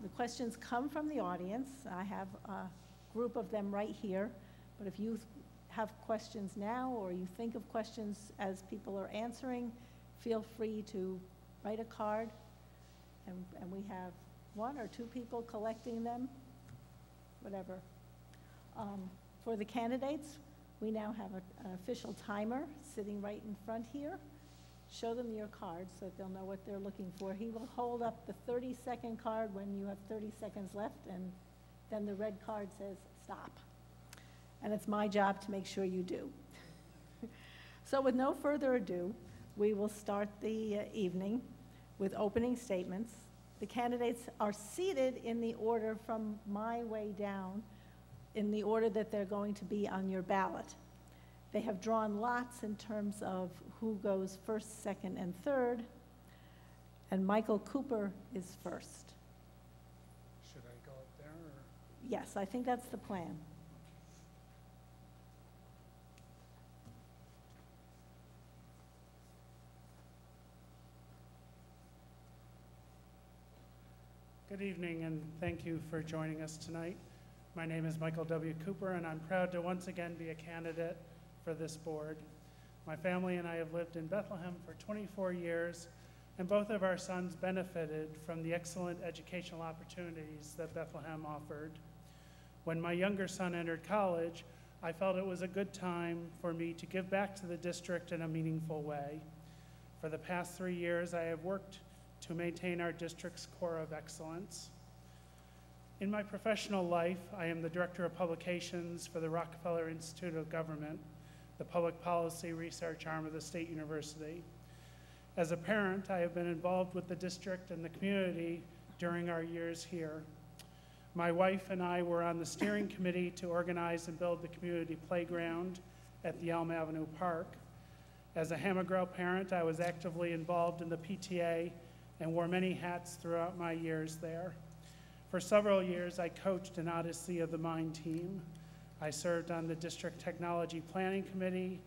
The questions come from the audience. I have a group of them right here, but if you have questions now or you think of questions as people are answering, feel free to write a card, and we have 1 or 2 people collecting them, whatever. For the candidates, we now have an official timer sitting right in front here. Show them your card so that they'll know what they're looking for. He will hold up the 30-second card when you have 30 seconds left, and then the red card says stop. And it's my job to make sure you do. So with no further ado, we will start the evening with opening statements. The candidates are seated in the order from my way down, in the order that they're going to be on your ballot. They have drawn lots in terms of who goes first, second, and third, and Michael Cooper is first. Should I go up there? Or? Yes, I think that's the plan. Good evening, and thank you for joining us tonight. My name is Michael W. Cooper, and I'm proud to once again be a candidate for this board. My family and I have lived in Bethlehem for 24 years, and both of our sons benefited from the excellent educational opportunities that Bethlehem offered. When my younger son entered college, I felt it was a good time for me to give back to the district in a meaningful way. For the past 3 years, I have worked to maintain our district's core of excellence. In my professional life, I am the Director of Publications for the Rockefeller Institute of Government, the public policy research arm of the State University. As a parent, I have been involved with the district and the community during our years here. My wife and I were on the steering committee to organize and build the community playground at the Elm Avenue Park. As a Hammergrow parent, I was actively involved in the PTA and wore many hats throughout my years there. For several years, I coached an Odyssey of the Mind team. I served on the District Technology Planning Committee,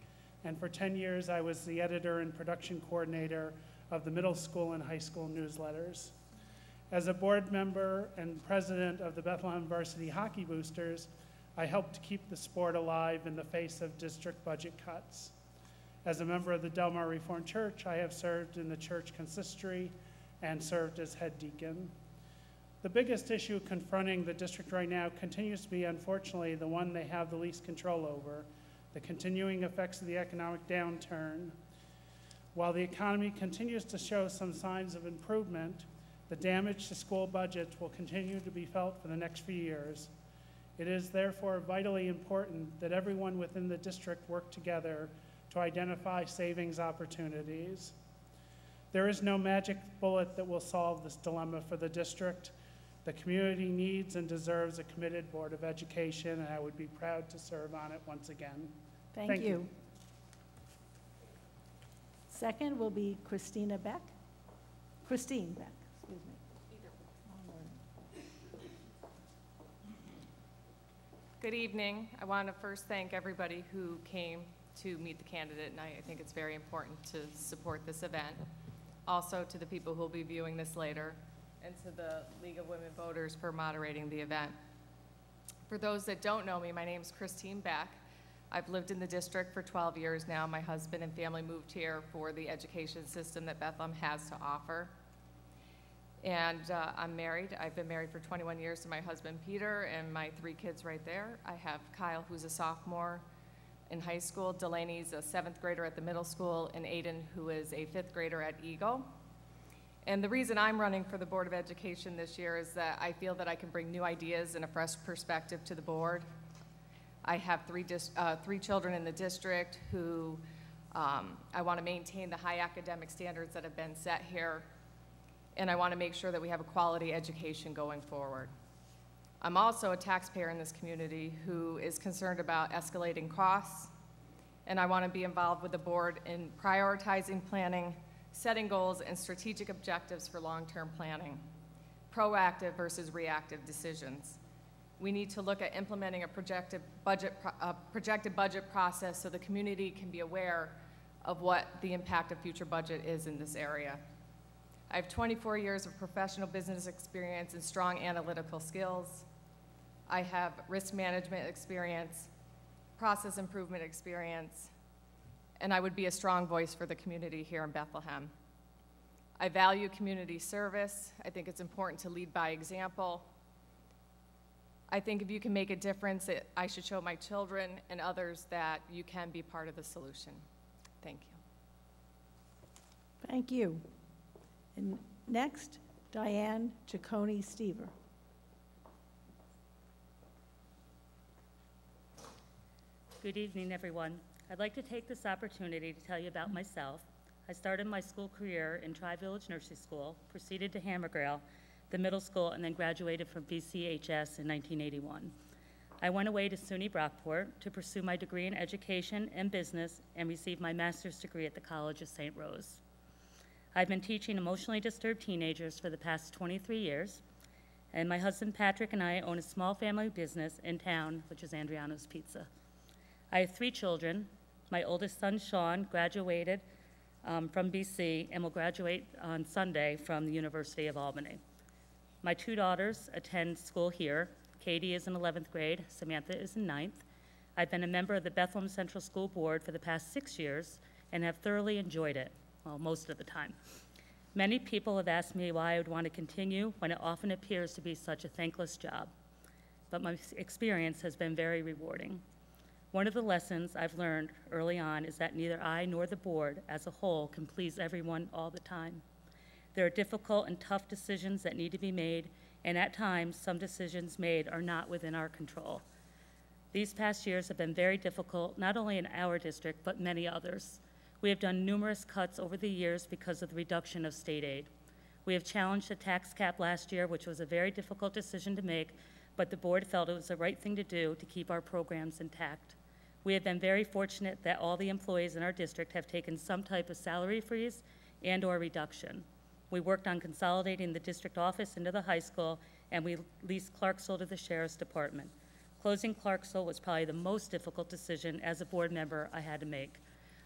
and for 10 years, I was the editor and production coordinator of the middle school and high school newsletters. As a board member and president of the Bethlehem Varsity Hockey Boosters, I helped to keep the sport alive in the face of district budget cuts. As a member of the Del Mar Reformed Church, I have served in the church consistory and served as head deacon. The biggest issue confronting the district right now continues to be, unfortunately, the one they have the least control over, the continuing effects of the economic downturn. While the economy continues to show some signs of improvement, the damage to school budgets will continue to be felt for the next few years. It is therefore vitally important that everyone within the district work together to identify savings opportunities. There is no magic bullet that will solve this dilemma for the district. The community needs and deserves a committed Board of Education, and I would be proud to serve on it once again. Thank you. Second will be Christine Beck, excuse me. Good evening. I want to first thank everybody who came to meet the candidate, and I think it's very important to support this event. Also to the people who will be viewing this later, and to the League of Women Voters for moderating the event. For those that don't know me, my name is Christine Beck. I've lived in the district for 12 years now. My husband and family moved here for the education system that Bethlehem has to offer. And I'm married. I've been married for 21 years to my husband, Peter, and my 3 kids right there. I have Kyle, who's a sophomore in high school, Delaney's a 7th grader at the middle school, and Aiden, who is a 5th grader at Eagle. And the reason I'm running for the Board of Education this year is that I feel that I can bring new ideas and a fresh perspective to the board. I have 3 children in the district who I want to maintain the high academic standards that have been set here, and I want to make sure that we have a quality education going forward. I'm also a taxpayer in this community who is concerned about escalating costs, and I want to be involved with the board in prioritizing planning, setting goals and strategic objectives for long-term planning, proactive versus reactive decisions. We need to look at implementing a projected budget process so the community can be aware of what the impact of future budget is in this area. I have 24 years of professional business experience and strong analytical skills. I have risk management experience, process improvement experience, and I would be a strong voice for the community here in Bethlehem. I value community service. I think it's important to lead by example. I think if you can make a difference, I should show my children and others that you can be part of the solution. Thank you. Thank you. And next, Diane Ciccone-Stever. Good evening, everyone. I'd like to take this opportunity to tell you about myself. I started my school career in Tri-Village Nursery School, proceeded to Hammergrail, the middle school, and then graduated from BCHS in 1981. I went away to SUNY Brockport to pursue my degree in education and business and received my master's degree at the College of St. Rose. I've been teaching emotionally disturbed teenagers for the past 23 years, and my husband Patrick and I own a small family business in town, which is Andriano's Pizza. I have 3 children. My oldest son, Sean, graduated from BC and will graduate on Sunday from the University of Albany. My 2 daughters attend school here. Katie is in 11th grade, Samantha is in 9th. I've been a member of the Bethlehem Central School Board for the past 6 years and have thoroughly enjoyed it, well, most of the time. Many people have asked me why I would want to continue when it often appears to be such a thankless job, but my experience has been very rewarding. One of the lessons I've learned early on is that neither I nor the board as a whole can please everyone all the time. There are difficult and tough decisions that need to be made, and at times, some decisions made are not within our control. These past years have been very difficult, not only in our district, but many others. We have done numerous cuts over the years because of the reduction of state aid. We have challenged the tax cap last year, which was a very difficult decision to make, but the board felt it was the right thing to do to keep our programs intact. We have been very fortunate that all the employees in our district have taken some type of salary freeze and/or reduction. We worked on consolidating the district office into the high school, and we leased Clarksville to the Sheriff's Department. Closing Clarksville was probably the most difficult decision as a board member I had to make.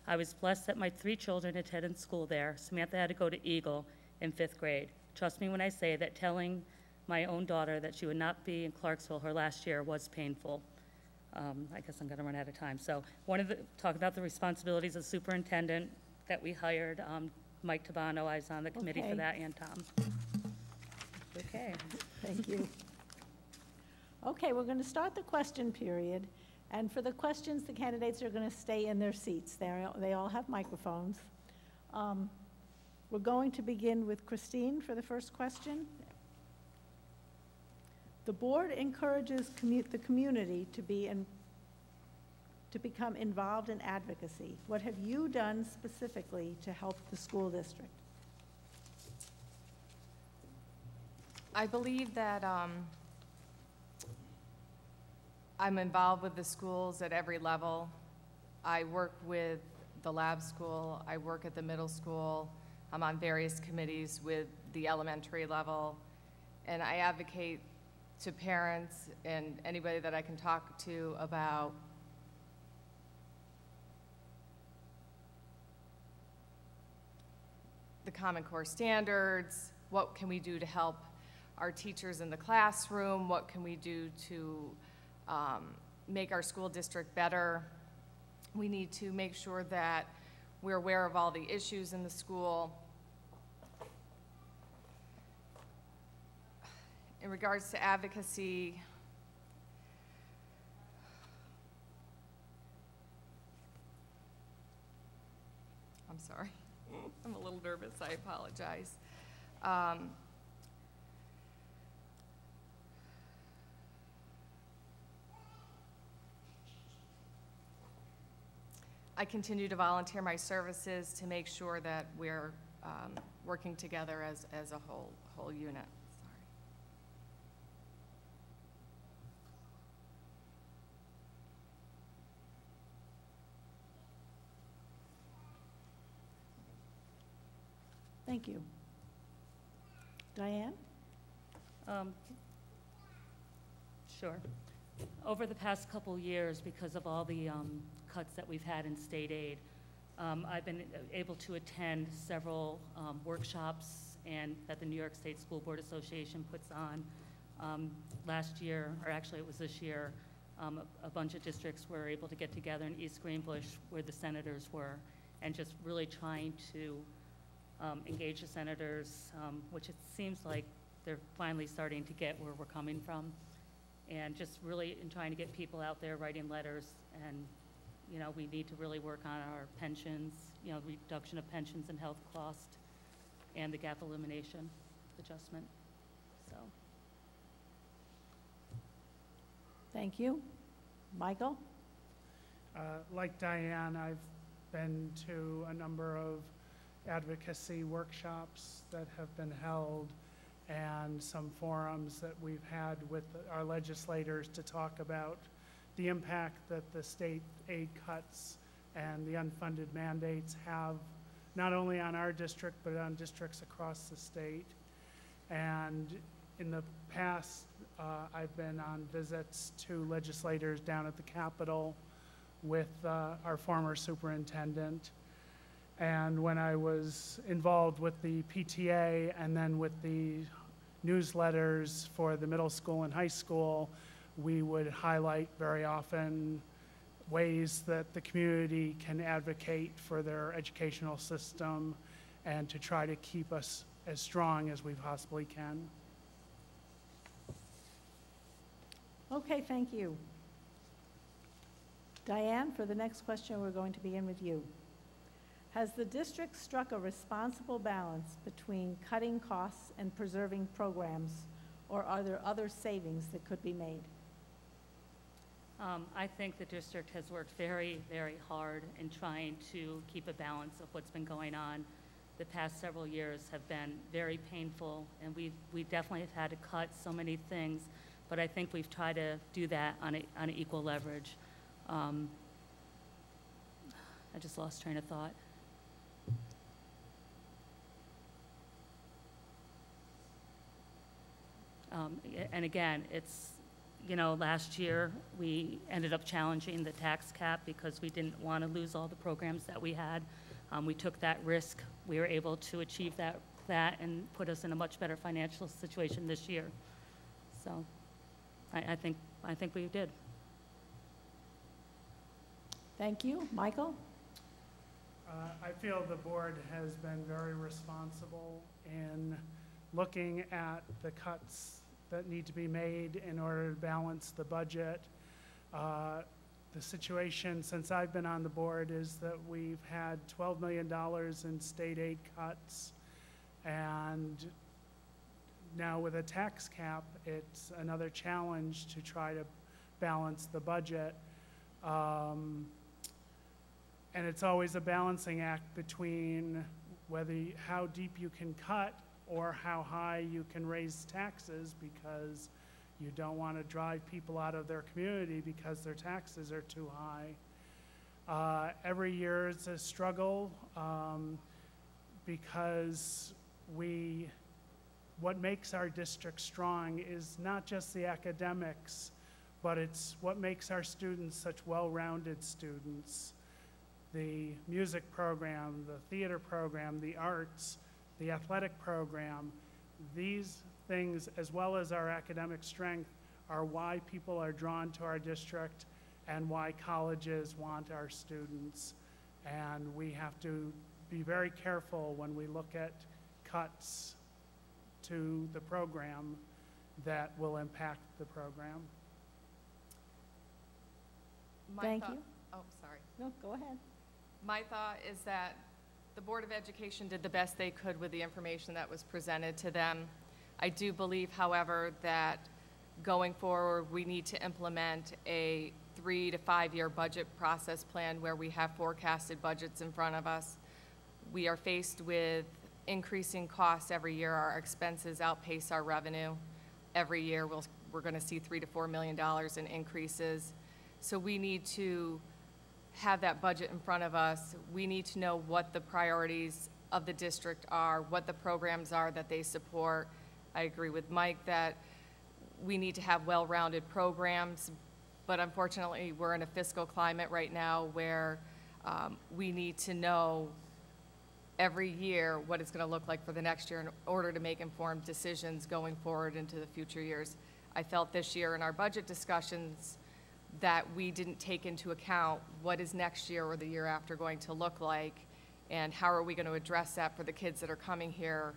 I was blessed that my 3 children attended school there. Samantha had to go to Eagle in 5th grade. Trust me when I say that telling my own daughter that she would not be in Clarksville her last year was painful. I guess I'm going to run out of time. So talk about the responsibilities of superintendent that we hired. Mike Tabano, I was on the committee for that, and Tom. Okay. Thank you. Okay, we're going to start the question period. And for the questions, the candidates are going to stay in their seats. They all have microphones. We're going to begin with Christine for the first question. The board encourages the community to become involved in advocacy. What have you done specifically to help the school district? I believe that I'm involved with the schools at every level. I work with the lab school. I work at the middle school. I'm on various committees with the elementary level. And I advocate to parents and anybody that I can talk to about the Common Core standards, what can we do to help our teachers in the classroom, what can we do to make our school district better. We need to make sure that we're aware of all the issues in the school. In regards to advocacy, I'm sorry, I'm a little nervous, I apologize. I continue to volunteer my services to make sure that we're working together as a whole unit. Sorry. Thank you. Diane? Sure. Over the past couple years, because of all the cuts that we've had in state aid, I've been able to attend several workshops and that the New York State School Board Association puts on. Last year, or actually it was this year, a bunch of districts were able to get together in East Greenbush where the senators were, and just really trying to engage the senators, which it seems like they're finally starting to get where we're coming from, and just really in trying to get people out there writing letters. And we need to really work on our pensions, reduction of pensions and health cost, and the gap elimination adjustment. So. Thank you. Michael? Like Diane, I've been to a number of advocacy workshops that have been held and some forums that we've had with our legislators to talk about the impact that the state aid cuts and the unfunded mandates have not only on our district but on districts across the state. And in the past, I've been on visits to legislators down at the Capitol with our former superintendent. And when I was involved with the PTA and then with the newsletters for the middle school and high school, we would highlight very often ways that the community can advocate for their educational system and to try to keep us as strong as we possibly can. Okay, thank you. Diane, for the next question, we're going to begin with you. Has the district struck a responsible balance between cutting costs and preserving programs, or are there other savings that could be made? I think the district has worked very, very hard in trying to keep a balance of what's been going on. The past several years have been very painful, and we definitely have had to cut so many things, but I think we've tried to do that on an equal leverage. I just lost train of thought. And again, it's, last year we ended up challenging the tax cap because we didn't want to lose all the programs that we had. We took that risk. We were able to achieve that and put us in a much better financial situation this year. So I think we did. Thank you. Michael? I feel the board has been very responsible in looking at the cuts that need to be made in order to balance the budget. The situation since I've been on the board is that we've had $12 million in state aid cuts, and now with a tax cap, it's another challenge to try to balance the budget. And it's always a balancing act between how deep you can cut or how high you can raise taxes, because you don't want to drive people out of their community because their taxes are too high. Every year it's a struggle because what makes our district strong is not just the academics, but it's what makes our students such well-rounded students. The music program, the theater program, the arts, the athletic program, these things, as well as our academic strength, are why people are drawn to our district and why colleges want our students. And we have to be very careful when we look at cuts to the program that will impact the program. Thank you. Oh, sorry. No, go ahead. My thought is that the Board of Education did the best they could with the information that was presented to them. I do believe, however, that going forward, we need to implement a 3 to 5 year budget process plan where we have forecasted budgets in front of us. We are faced with increasing costs every year. Our expenses outpace our revenue. Every year, we're going to see $3 to $4 million in increases. So we need to have that budget in front of us. We need to know what the priorities of the district are, what the programs are that they support. I agree with Mike that we need to have well-rounded programs, but unfortunately we're in a fiscal climate right now where we need to know every year what it's going to look like for the next year in order to make informed decisions going forward into the future years. I felt this year in our budget discussions that we didn't take into account what is next year or the year after going to look like, and how are we going to address that for the kids that are coming here,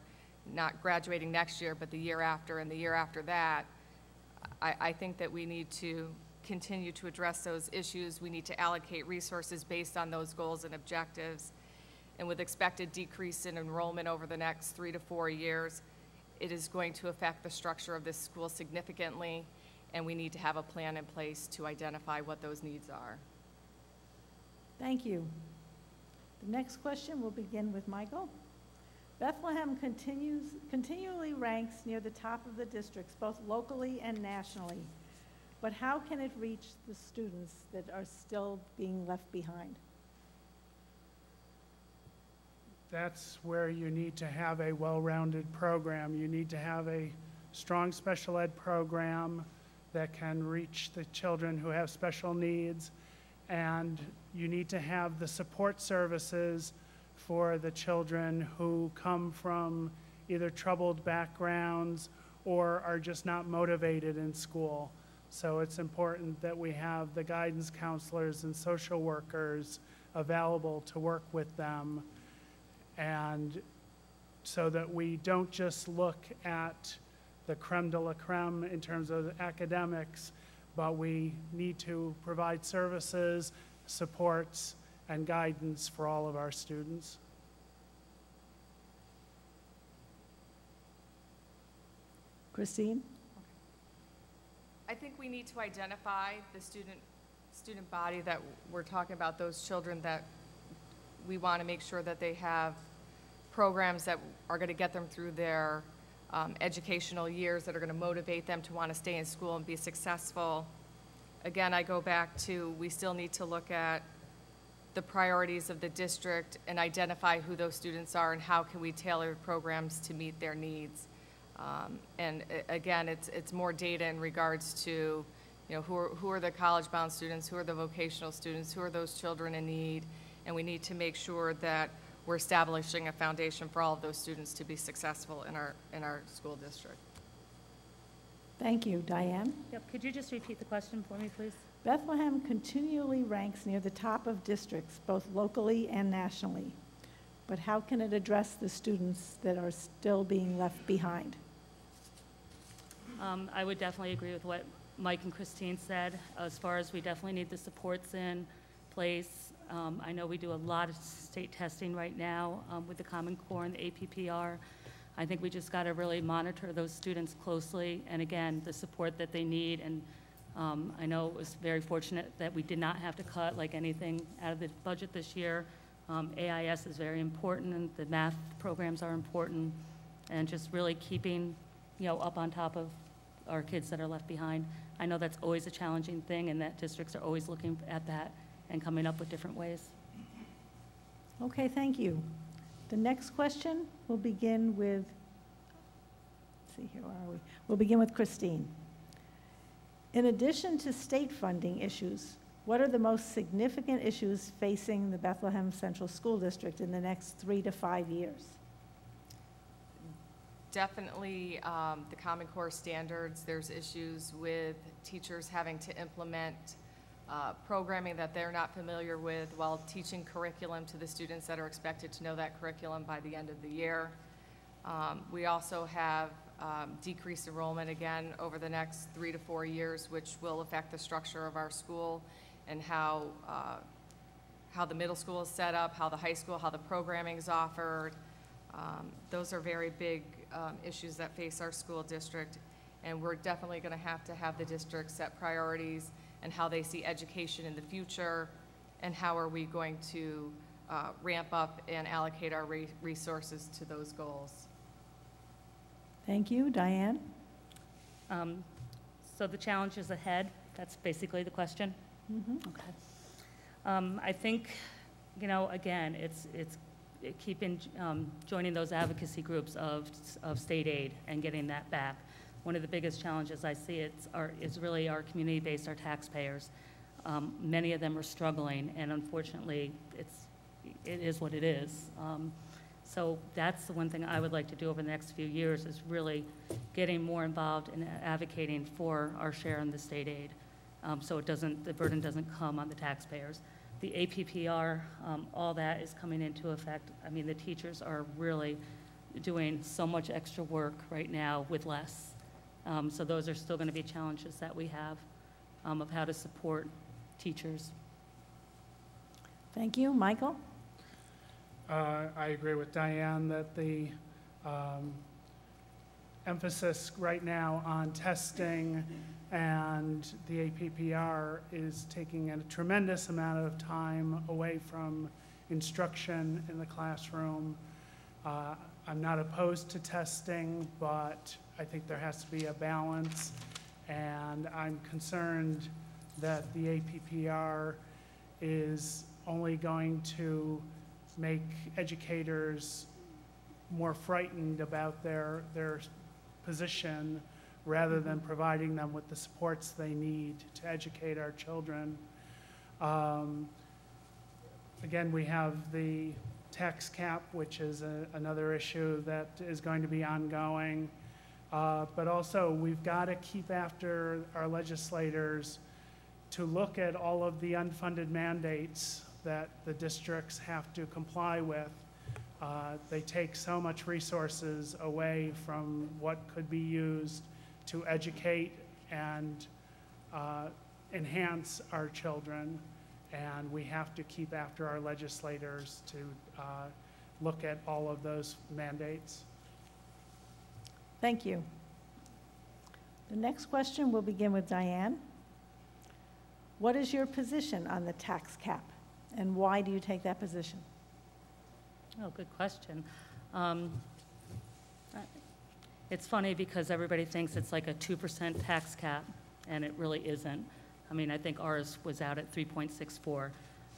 not graduating next year, but the year after and the year after that. I think that we need to continue to address those issues. We need to allocate resources based on those goals and objectives. And with expected decrease in enrollment over the next 3 to 4 years, it is going to affect the structure of this school significantly, and we need to have a plan in place to identify what those needs are. Thank you. The next question will begin with Michael. Bethlehem continually ranks near the top of the districts, both locally and nationally. But how can it reach the students that are still being left behind? That's where you need to have a well-rounded program. You need to have a strong special ed program that can reach the children who have special needs, and you need to have the support services for the children who come from either troubled backgrounds or are just not motivated in school. So it's important that we have the guidance counselors and social workers available to work with them, and so that we don't just look at the creme de la creme in terms of academics, but we need to provide services, supports, and guidance for all of our students. Christine? I think we need to identify the student body that we're talking about, those children that we want to make sure that they have programs that are going to get them through their educational years, that are going to motivate them to want to stay in school and be successful. Again, I go back to, we still need to look at the priorities of the district and identify who those students are and how can we tailor programs to meet their needs. And again, it's more data in regards to, you know, who are the college-bound students, who are the vocational students, who are those children in need, and we need to make sure that we're establishing a foundation for all of those students to be successful in our school district. Thank you. Diane? Yep, could you just repeat the question for me, please? Bethlehem continually ranks near the top of districts, both locally and nationally. But how can it address the students that are still being left behind? I would definitely agree with what Mike and Christine said, as far as we definitely need the supports in place. I know we do a lot of state testing right now with the Common Core and the APPR. I think we just got to really monitor those students closely, and again, the support that they need. And I know it was very fortunate that we did not have to cut like anything out of the budget this year. AIS is very important, and the math programs are important, and just really keeping, you know, up on top of our kids that are left behind. I know that's always a challenging thing, and that districts are always looking at that and coming up with different ways. Okay, thank you. The next question will begin with, let's see here, where are we? We'll begin with Christine. In addition to state funding issues, what are the most significant issues facing the Bethlehem Central School District in the next 3 to 5 years? Definitely the Common Core standards. There's issues with teachers having to implement programming that they're not familiar with while teaching curriculum to the students that are expected to know that curriculum by the end of the year. We also have decreased enrollment again over the next 3 to 4 years, which will affect the structure of our school and how the middle school is set up, how the high school, how the programming is offered. Those are very big issues that face our school district, and we're definitely going to have the district set priorities and how they see education in the future, and how are we going to ramp up and allocate our resources to those goals. Thank you. Diane? So the challenge is ahead. That's basically the question. Mm-hmm. Okay. I think, you know, again, it's keeping joining those advocacy groups of state aid and getting that back. One of the biggest challenges I see is really our community-based, our taxpayers. Many of them are struggling, and unfortunately, it is what it is. So that's the one thing I would like to do over the next few years, is really getting more involved in advocating for our share in the state aid, so the burden doesn't come on the taxpayers. The APPR, all that is coming into effect. I mean, the teachers are really doing so much extra work right now with less. So those are still going to be challenges that we have of how to support teachers. Thank you. Michael? I agree with Diane that the emphasis right now on testing and the APPR is taking a tremendous amount of time away from instruction in the classroom. I'm not opposed to testing, but I think there has to be a balance, and I'm concerned that the APPR is only going to make educators more frightened about their position rather than providing them with the supports they need to educate our children. Again, we have the tax cap, which is another issue that is going to be ongoing. But also, we've got to keep after our legislators to look at all of the unfunded mandates that the districts have to comply with. They take so much resources away from what could be used to educate and enhance our children. And we have to keep after our legislators to look at all of those mandates. Thank you. The next question will begin with Diane. What is your position on the tax cap, and why do you take that position? Oh, good question. It's funny because everybody thinks it's like a 2% tax cap, and it really isn't. I mean, I think ours was out at 3.64.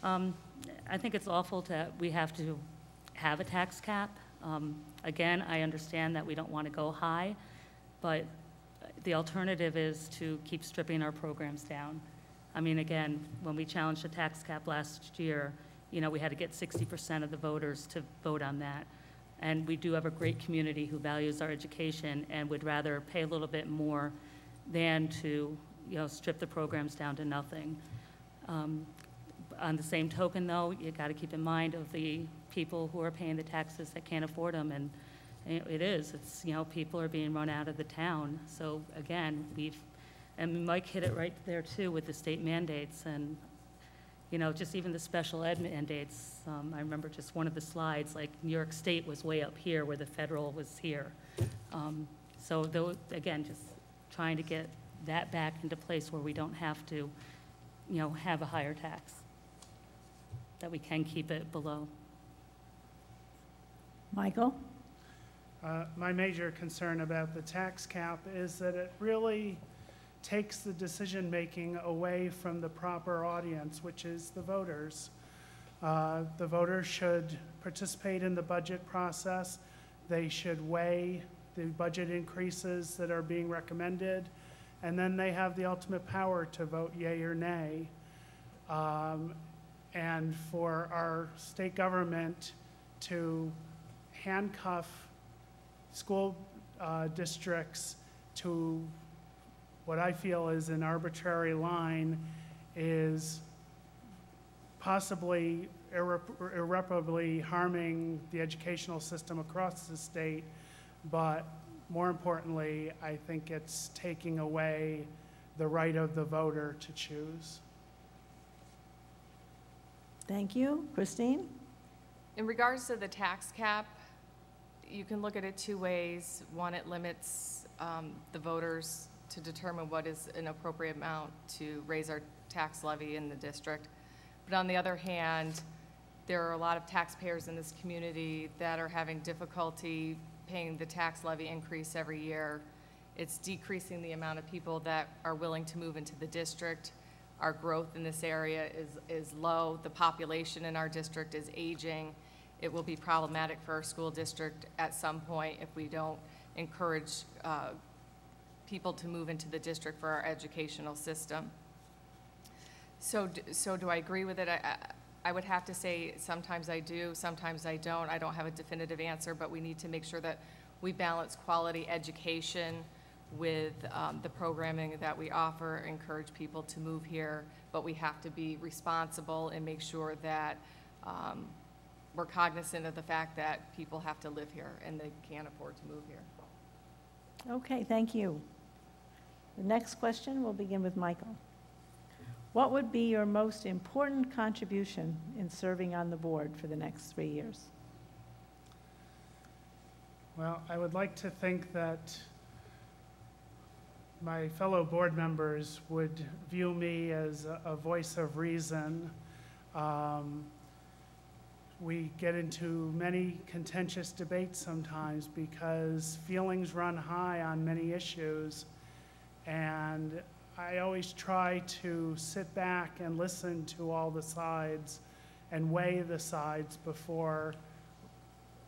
I think it's awful that we have to have a tax cap. Again, I understand that we don't want to go high, but the alternative is to keep stripping our programs down. I mean, again, when we challenged the tax cap last year, you know, we had to get 60% of the voters to vote on that. And we do have a great community who values our education and would rather pay a little bit more than to, you know, strip the programs down to nothing. On the same token, though, you got to keep in mind of the people who are paying the taxes that can't afford them, and it's, you know, people are being run out of the town. So again, and Mike hit it right there too with the state mandates, and you know, just even the special ed mandates. I remember just one of the slides, like New York State was way up here where the federal was here. So though, again, just trying to get that back into place where we don't have to, you know, have a higher tax, that we can keep it below. Michael? My major concern about the tax cap is that it really takes the decision-making away from the proper audience, which is the voters. The voters should participate in the budget process. They should weigh the budget increases that are being recommended, and then they have the ultimate power to vote yea or nay. And for our state government to handcuff school districts to what I feel is an arbitrary line is possibly irreparably harming the educational system across the state, but more importantly, I think it's taking away the right of the voter to choose. Thank you. Christine? In regards to the tax cap, you can look at it two ways. One, it limits the voters to determine what is an appropriate amount to raise our tax levy in the district. But on the other hand, there are a lot of taxpayers in this community that are having difficulty paying the tax levy increase every year. It's decreasing the amount of people that are willing to move into the district. Our growth in this area is low. The population in our district is aging. It will be problematic for our school district at some point if we don't encourage people to move into the district for our educational system. So do I agree with it? I would have to say sometimes I do, sometimes I don't. I don't have a definitive answer, but we need to make sure that we balance quality education with the programming that we offer, encourage people to move here, but we have to be responsible and make sure that we're cognizant of the fact that people have to live here and they can't afford to move here. Okay, thank you. The next question will begin with Michael. What would be your most important contribution in serving on the board for the next 3 years? Well, I would like to think that my fellow board members would view me as a voice of reason. We get into many contentious debates sometimes because feelings run high on many issues, and I always try to sit back and listen to all the sides and weigh the sides before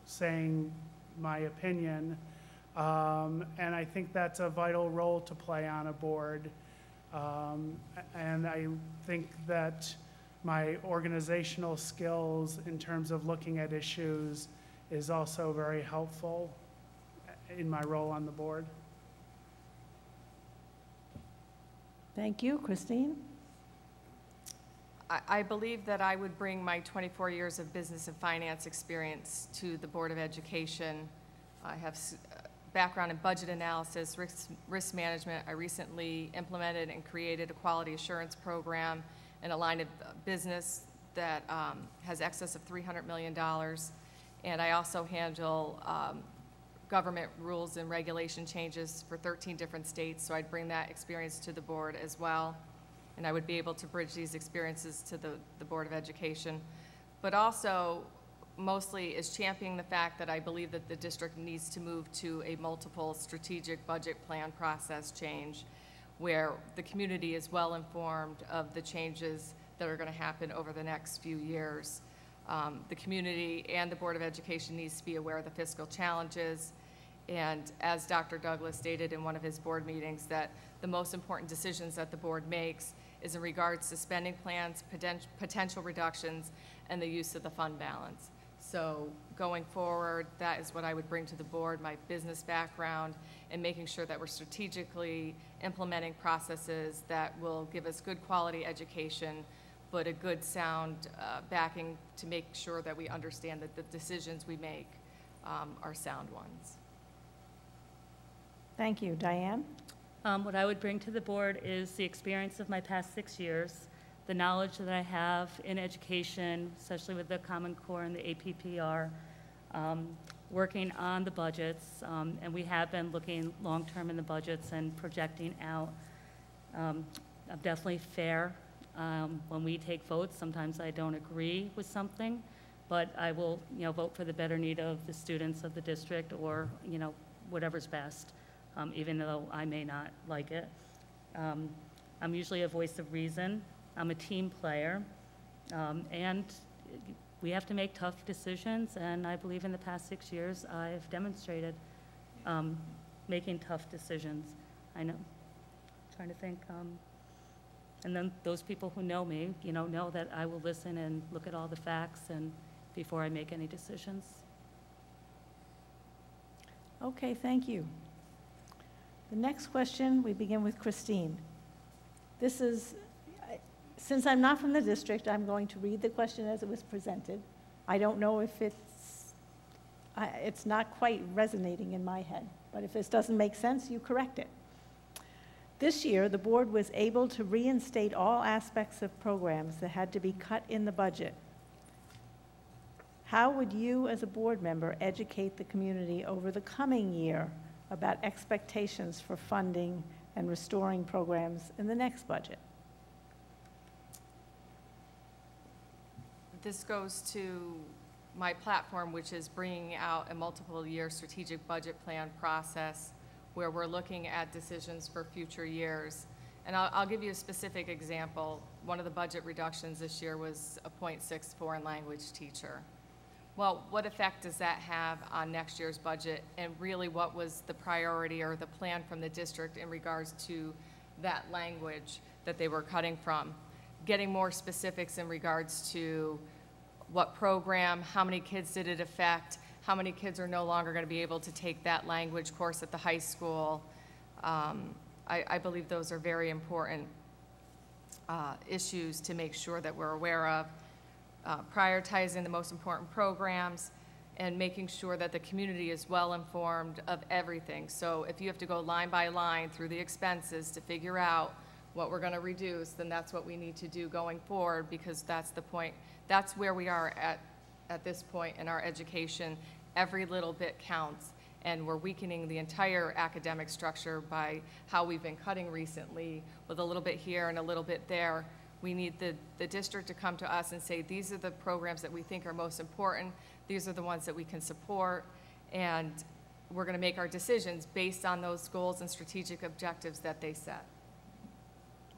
saying my opinion. And I think that's a vital role to play on a board. And I think that my organizational skills in terms of looking at issues is also very helpful in my role on the board. Thank you. Christine? I believe that I would bring my 24 years of business and finance experience to the Board of Education. I have background in budget analysis, risk management. I recently implemented and created a quality assurance program in a line of business that has excess of $300 million. And I also handle government rules and regulation changes for 13 different states, so I'd bring that experience to the board as well. And I would be able to bridge these experiences to the Board of Education. But also, mostly is championing the fact that I believe that the district needs to move to a multiple strategic budget plan process change where the community is well informed of the changes that are going to happen over the next few years. The community and the Board of Education needs to be aware of the fiscal challenges. And as Dr. Douglas stated in one of his board meetings, that the most important decisions that the board makes is in regards to spending plans, potential reductions, and the use of the fund balance. So going forward, that is what I would bring to the board, my business background, and making sure that we're strategically implementing processes that will give us good quality education, but a good sound backing to make sure that we understand that the decisions we make are sound ones. Thank you. Diane? What I would bring to the board is the experience of my past 6 years, the knowledge that I have in education, especially with the Common Core and the APPR, working on the budgets, and we have been looking long-term in the budgets and projecting out. I'm definitely fair. When we take votes, sometimes I don't agree with something, but I will, vote for the better need of the students of the district or, whatever's best, even though I may not like it. I'm usually a voice of reason. I'm a team player, and we have to make tough decisions, and I believe in the past 6 years I've demonstrated making tough decisions. I know, trying to think, and then those people who know me, know that I will listen and look at all the facts and before I make any decisions. Okay, thank you. The next question, we begin with Christine. This is, since I'm not from the district, I'm going to read the question as it was presented. I don't know if it's not quite resonating in my head, but if this doesn't make sense, you correct it. This year, the board was able to reinstate all aspects of programs that had to be cut in the budget. How would you, as a board member, educate the community over the coming year about expectations for funding and restoring programs in the next budget? This goes to my platform, which is bringing out a multiple-year strategic budget plan process where we're looking at decisions for future years. And I'll give you a specific example. One of the budget reductions this year was a 0.6 foreign language teacher. Well, what effect does that have on next year's budget? And really, what was the priority or the plan from the district in regards to that language that they were cutting from? getting more specifics in regards to what program, how many kids did it affect, how many kids are no longer going to be able to take that language course at the high school. I believe those are very important issues to make sure that we're aware of, prioritizing the most important programs, and making sure that the community is well informed of everything. So if you have to go line by line through the expenses to figure out what we're going to reduce, then that's what we need to do going forward, because that's the point. That's where we are at this point in our education. Every little bit counts, and we're weakening the entire academic structure by how we've been cutting recently with a little bit here and a little bit there. We need the district to come to us and say, these are the programs that we think are most important, these are the ones that we can support, and we're going to make our decisions based on those goals and strategic objectives that they set.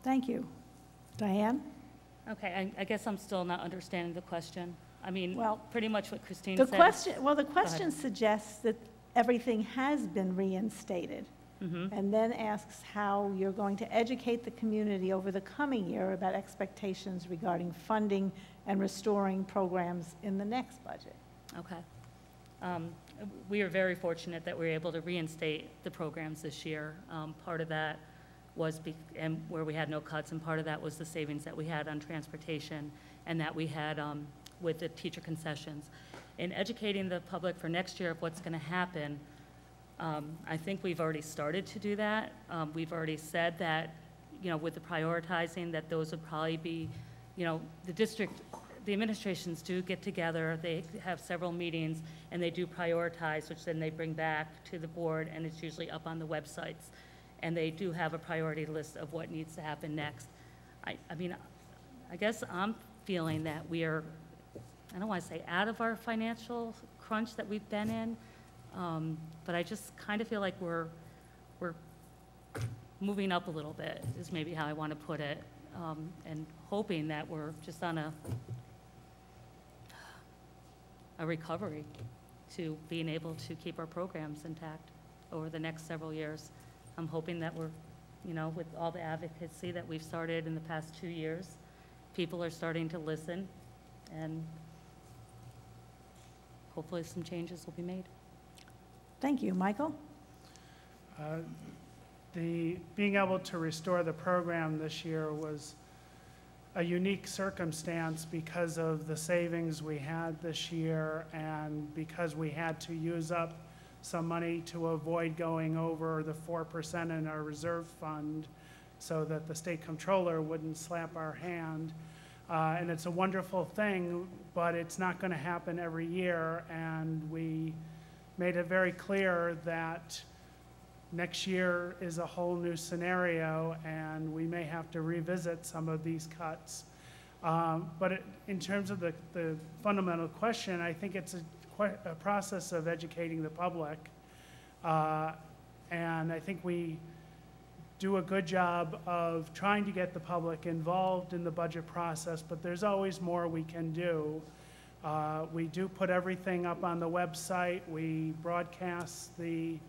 Thank you. Diane? Okay, I guess I'm still not understanding the question. I mean, Well, pretty much what Christine The said. question suggests that everything has been reinstated, and then asks how you're going to educate the community over the coming year about expectations regarding funding and restoring programs in the next budget. Okay. We are very fortunate that we were able to reinstate the programs this year. Part of that was and where we had no cuts, and part of that was the savings that we had on transportation and that we had with the teacher concessions. In educating the public for next year of what's going to happen, I think we've already started to do that. We've already said that, with the prioritizing, that those would probably be, the administrations do get together, they have several meetings, and they do prioritize, which then they bring back to the board, and it's usually up on the websites. And they do have a priority list of what needs to happen next. I mean, I guess I'm feeling that we are, I don't want to say out of our financial crunch that we've been in, but I just kind of feel like we're moving up a little bit, is maybe how I want to put it, and hoping that we're just on a recovery to being able to keep our programs intact over the next several years. I'm hoping that we're, with all the advocacy that we've started in the past 2 years, people are starting to listen, and hopefully some changes will be made. Thank you. Michael? Being able to restore the program this year was a unique circumstance because of the savings we had this year and because we had to use up some money to avoid going over the 4% in our reserve fund so that the state comptroller wouldn't slap our hand. And it's a wonderful thing, but it's not going to happen every year, and we made it very clear that next year is a whole new scenario, and we may have to revisit some of these cuts. But in terms of the fundamental question, I think it's a process of educating the public. And I think we do a good job of trying to get the public involved in the budget process, but there's always more we can do. We do put everything up on the website. We broadcast the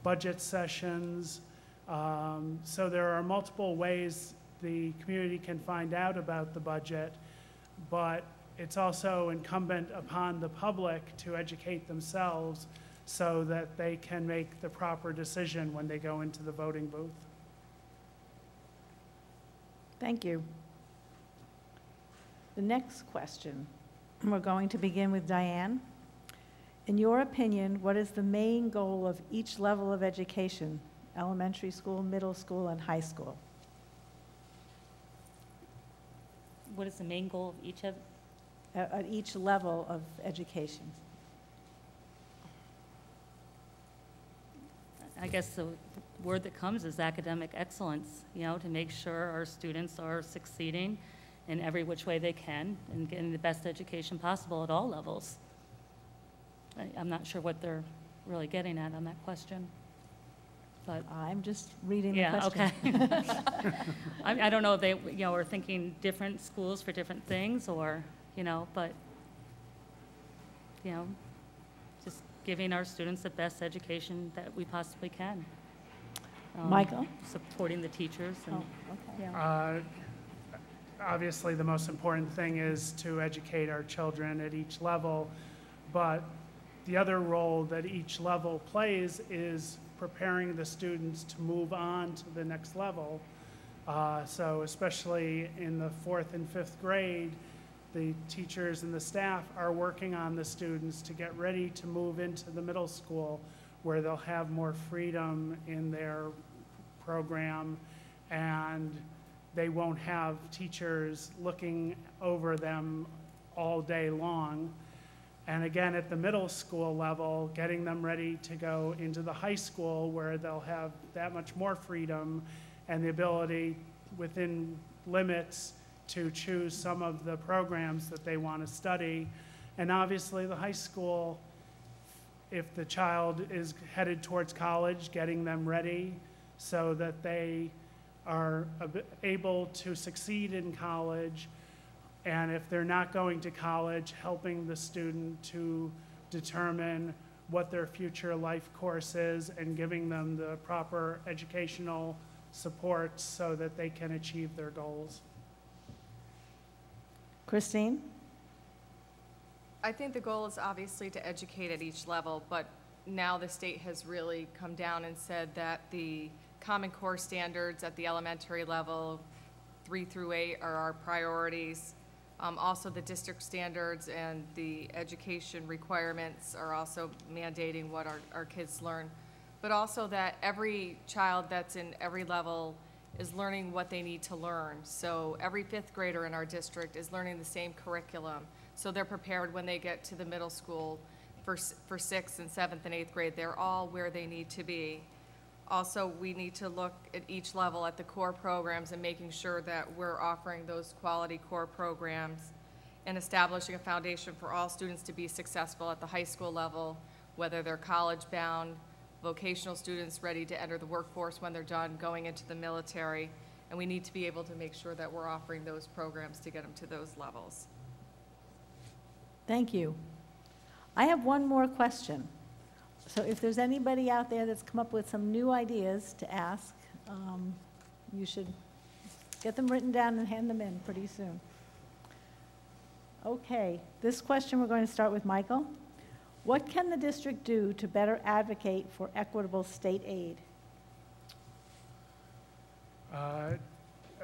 budget sessions. So there are multiple ways the community can find out about the budget, but it's also incumbent upon the public to educate themselves so that they can make the proper decision when they go into the voting booth. Thank you. The next question, we're going to begin with Diane. In your opinion, what is the main goal of each level of education, elementary school, middle school, and high school? What is the main goal of each of? At each level of education. I guess the word that comes is academic excellence, to make sure our students are succeeding in every which way they can and getting the best education possible at all levels. I'm not sure what they're really getting at on that question, but. I'm just reading the question. Okay. I don't know if they, are thinking different schools for different things or, but, just giving our students the best education that we possibly can. Michael? Supporting the teachers. And, Oh, okay. yeah. obviously the most important thing is to educate our children at each level, but the other role that each level plays is preparing the students to move on to the next level. So especially in the 4th and 5th grade, the teachers and the staff are working on the students to get ready to move into the middle school, where they'll have more freedom in their program, and they won't have teachers looking over them all day long. And again, at the middle school level, getting them ready to go into the high school, where they'll have that much more freedom and the ability within limits to choose some of the programs that they want to study. And obviously the high school, if the child is headed towards college, getting them ready so that they are able to succeed in college. And if they're not going to college, helping the student to determine what their future life course is and giving them the proper educational supports so that they can achieve their goals. Christine? I think the goal is obviously to educate at each level, but now the state has really come down and said that the Common Core standards at the elementary level, 3 through 8, are our priorities. Also, the district standards and the education requirements are also mandating what our kids learn. But also that every child that's in every level is learning what they need to learn. So every 5th grader in our district is learning the same curriculum. So they're prepared when they get to the middle school for 6th and 7th and 8th grade. They're all where they need to be. Also, we need to look at each level at the core programs and making sure that we're offering those quality core programs and establishing a foundation for all students to be successful at the high school level, whether they're college-bound, vocational students ready to enter the workforce when they're done, going into the military, and we need to be able to make sure that we're offering those programs to get them to those levels. Thank you. I have one more question. So if there's anybody out there that's come up with some new ideas to ask, you should get them written down and hand them in pretty soon. Okay, this question we're going to start with Michael. What can the district do to better advocate for equitable state aid?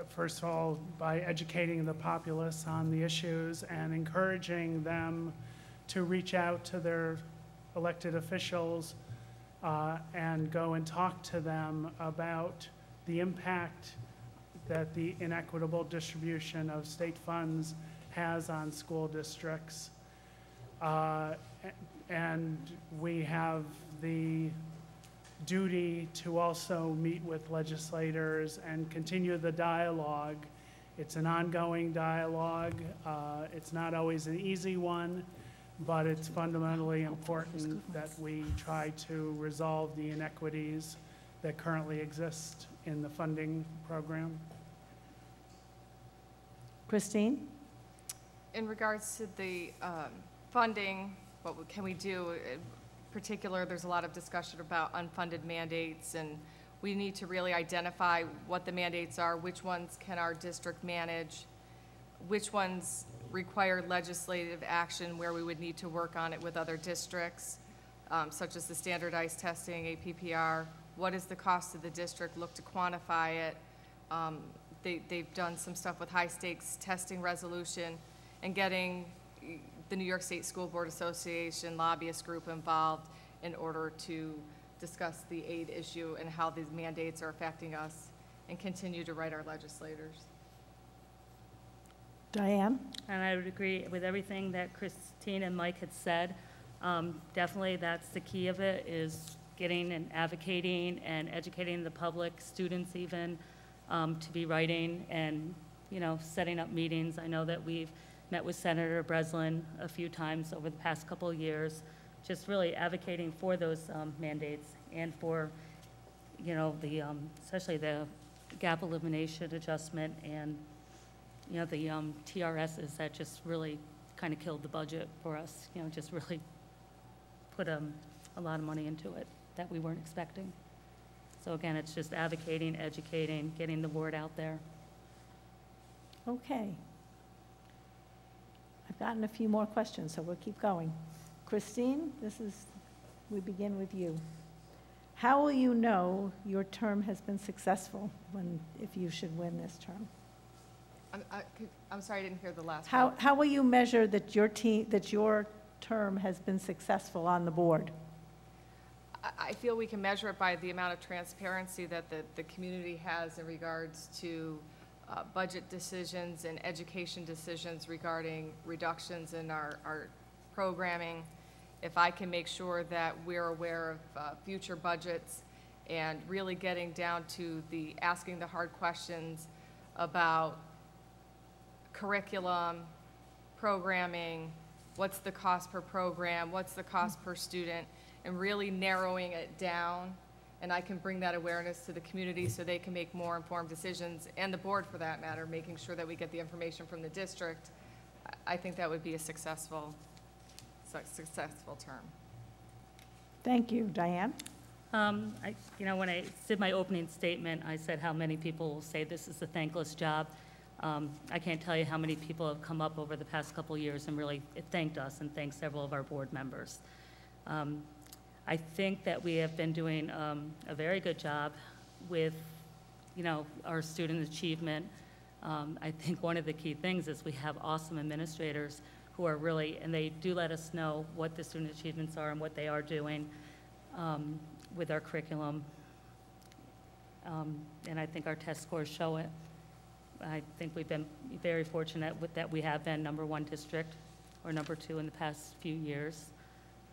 First of all, by educating the populace on the issues and encouraging them to reach out to their elected officials and go and talk to them about the impact that the inequitable distribution of state funds has on school districts. And we have the duty to also meet with legislators and continue the dialogue. It's an ongoing dialogue. It's not always an easy one, but it's fundamentally important that we try to resolve the inequities that currently exist in the funding program. Christine? In regards to the funding, what can we do? In particular, there's a lot of discussion about unfunded mandates, and we need to really identify what the mandates are, which ones can our district manage, which ones require legislative action where we would need to work on it with other districts, such as the standardized testing, APPR. What is the cost to the district? Look to quantify it. They've done some stuff with high stakes testing resolution and getting the New York State School Board Association lobbyist group involved in order to discuss the aid issue and how these mandates are affecting us and continue to write our legislators. Diane? And I would agree with everything that Christine and Mike had said. Definitely that's the key of it, is getting and advocating and educating the public, students even, to be writing and, you know, setting up meetings. I know that we've met with Senator Breslin a few times over the past couple of years, just really advocating for those mandates and for, you know, the especially the gap elimination adjustment and, you know, the TRSs that just really kind of killed the budget for us, you know, just really put a lot of money into it that we weren't expecting. So again, it's just advocating, educating, getting the word out there. Okay. I've gotten a few more questions, so we'll keep going. Christine, we begin with you. How will you know your term has been successful if you should win this term? I'm sorry, I didn't hear the last one. How will you measure that your term has been successful on the board? I feel we can measure it by the amount of transparency that the community has in regards to budget decisions and education decisions regarding reductions in our programming. If I can make sure that we're aware of future budgets and really getting down to asking the hard questions about curriculum, programming, what's the cost per program, what's the cost per student, and really narrowing it down, and I can bring that awareness to the community so they can make more informed decisions, and the board for that matter, making sure that we get the information from the district. I think that would be a successful term. Thank you. Diane? When I did my opening statement, I said how many people will say this is a thankless job. I can't tell you how many people have come up over the past couple years and really thanked us and thanked several of our board members. I think that we have been doing a very good job with, our student achievement. I think one of the key things is we have awesome administrators who are really, and they do let us know what the student achievements are and what they are doing with our curriculum. And I think our test scores show it. I think we've been very fortunate that we have been #1 district or #2 in the past few years.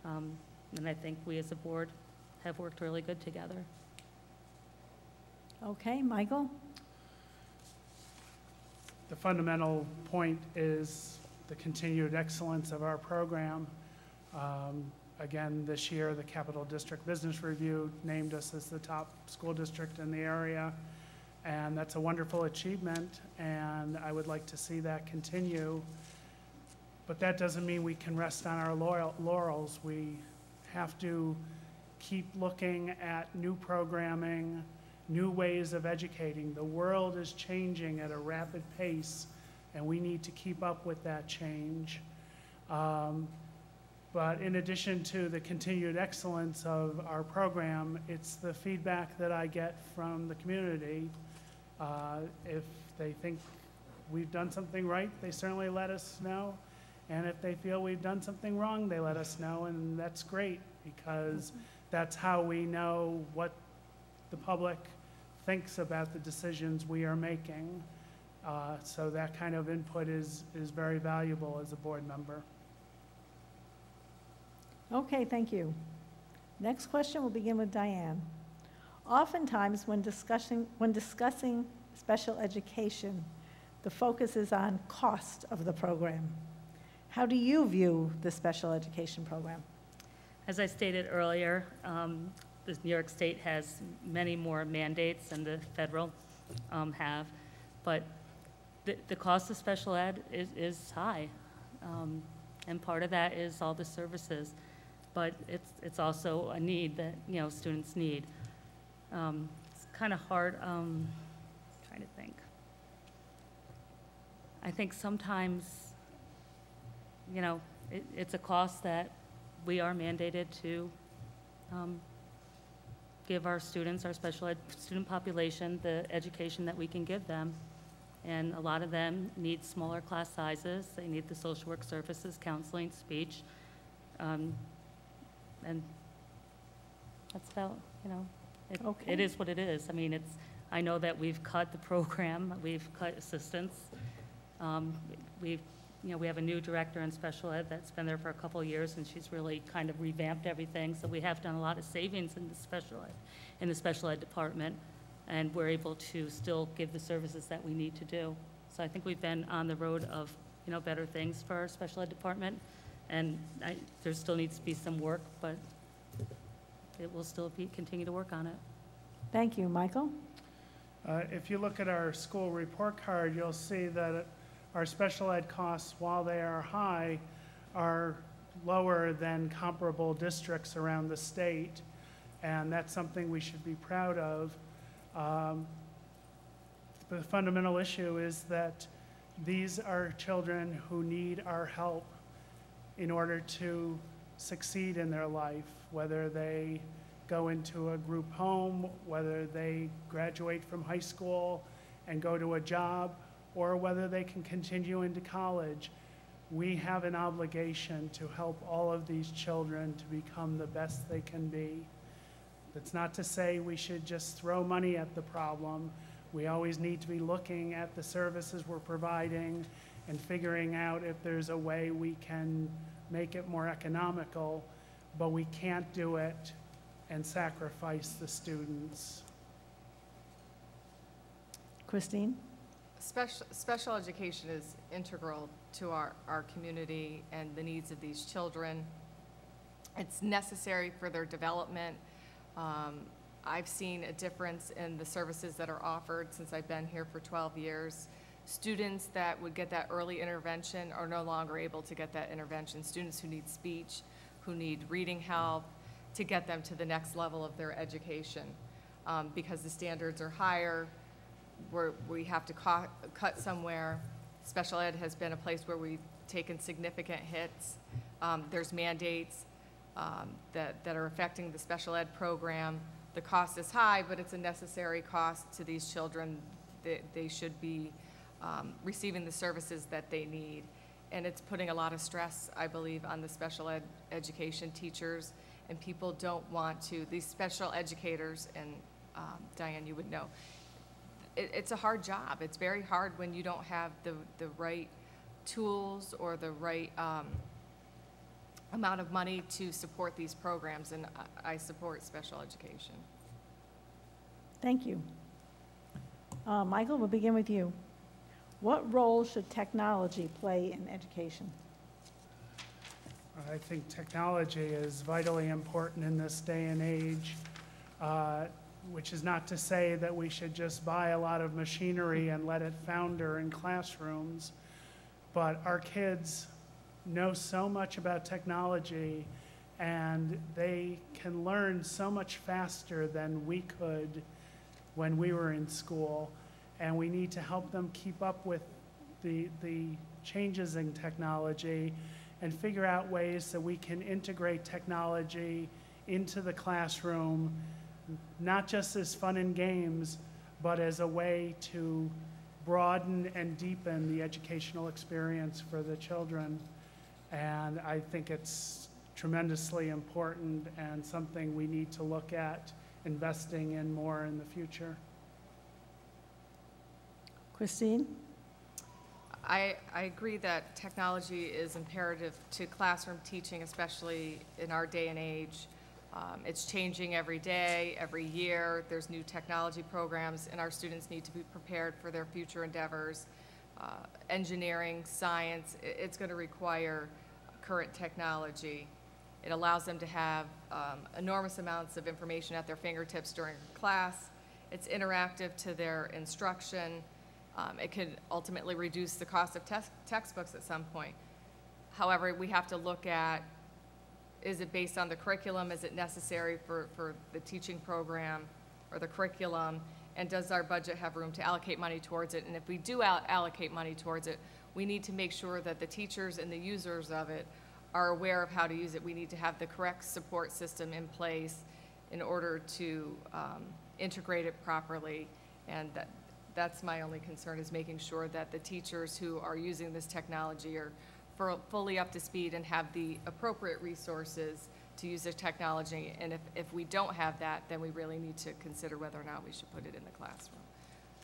And I think we as a board have worked really good together. Okay, Michael? The fundamental point is the continued excellence of our program. Again, this year, the Capital District Business Review named us as the top school district in the area, and that's a wonderful achievement, and I would like to see that continue. But that doesn't mean we can rest on our laurels. We have to keep looking at new programming, new ways of educating. The world is changing at a rapid pace, and we need to keep up with that change. But in addition to the continued excellence of our program, it's the feedback that I get from the community. If they think we've done something right, they certainly let us know. And if they feel we've done something wrong, they let us know, and that's great, because that's how we know what the public thinks about the decisions we are making. So that kind of input is very valuable as a board member. Okay, thank you. Next question will begin with Diane. Oftentimes, when discussing special education, the focus is on cost of the program. How do you view the special education program? As I stated earlier, the New York State has many more mandates than the federal have, but the cost of special ed is high, and part of that is all the services, but it's also a need that students need. It's kind of hard. Trying to think. I think sometimes, it's a cost that we are mandated to give our students, our special ed student population, the education that we can give them. And a lot of them need smaller class sizes. They need the social work services, counseling, speech. And that's about, Okay. It is what it is. I mean, I know that we've cut the program, we've cut assistance. We have a new director in special ed that's been there for a couple of years, and she's really kind of revamped everything. So we have done a lot of savings in the special ed department, and we're able to still give the services that we need to do. So I think we've been on the road of, better things for our special ed department, and there still needs to be some work, but it will still continue to work on it. Thank you. Michael? If you look at our school report card, you'll see that our special ed costs, while they are high, are lower than comparable districts around the state, and that's something we should be proud of. The fundamental issue is that These are children who need our help in order to succeed in their life, whether they go into a group home, whether they graduate from high school and go to a job, or whether they can continue into college. We have an obligation to help all of these children to become the best they can be. That's not to say we should just throw money at the problem. We always need to be looking at the services we're providing and figuring out if there's a way we can make it more economical, but we can't do it and sacrifice the students. Christine? Special education is integral to our community and the needs of these children. It's necessary for their development. I've seen a difference in the services that are offered since I've been here for 12 years. Students that would get that early intervention are no longer able to get that intervention. Students who need speech, who need reading help, to get them to the next level of their education. Because the standards are higher, we have to cut somewhere. Special ed has been a place where we've taken significant hits. There's mandates that are affecting the special ed program. The cost is high, but it's a necessary cost to these children. They should be receiving the services that they need. And it's putting a lot of stress, I believe, on the special ed education teachers, and people don't want to, these special educators, and Diane, you would know, it's a hard job. It's very hard when you don't have the right tools or the right amount of money to support these programs, and I support special education. Thank you. Michael, we'll begin with you. What role should technology play in education? I think technology is vitally important in this day and age, which is not to say that we should just buy a lot of machinery and let it founder in classrooms, but our kids know so much about technology, and they can learn so much faster than we could when we were in school, and we need to help them keep up with the changes in technology and figure out ways that we can integrate technology into the classroom, not just as fun and games, but as a way to broaden and deepen the educational experience for the children. And I think it's tremendously important and something we need to look at investing in more in the future. Christine? I agree that technology is imperative to classroom teaching, especially in our day and age. It's changing every day, every year. There's new technology programs, and our students need to be prepared for their future endeavors. Engineering, science, it's going to require current technology. It allows them to have enormous amounts of information at their fingertips during class. It's interactive to their instruction. It could ultimately reduce the cost of textbooks at some point. However, we have to look at, is it based on the curriculum? Is it necessary for the teaching program or the curriculum? And does our budget have room to allocate money towards it? And if we do allocate money towards it, we need to make sure that the teachers and the users of it are aware of how to use it. We need to have the correct support system in place in order to integrate it properly. And that's my only concern, is making sure that the teachers who are using this technology are fully up to speed and have the appropriate resources to use the technology. And if we don't have that, then we really need to consider whether or not we should put it in the classroom.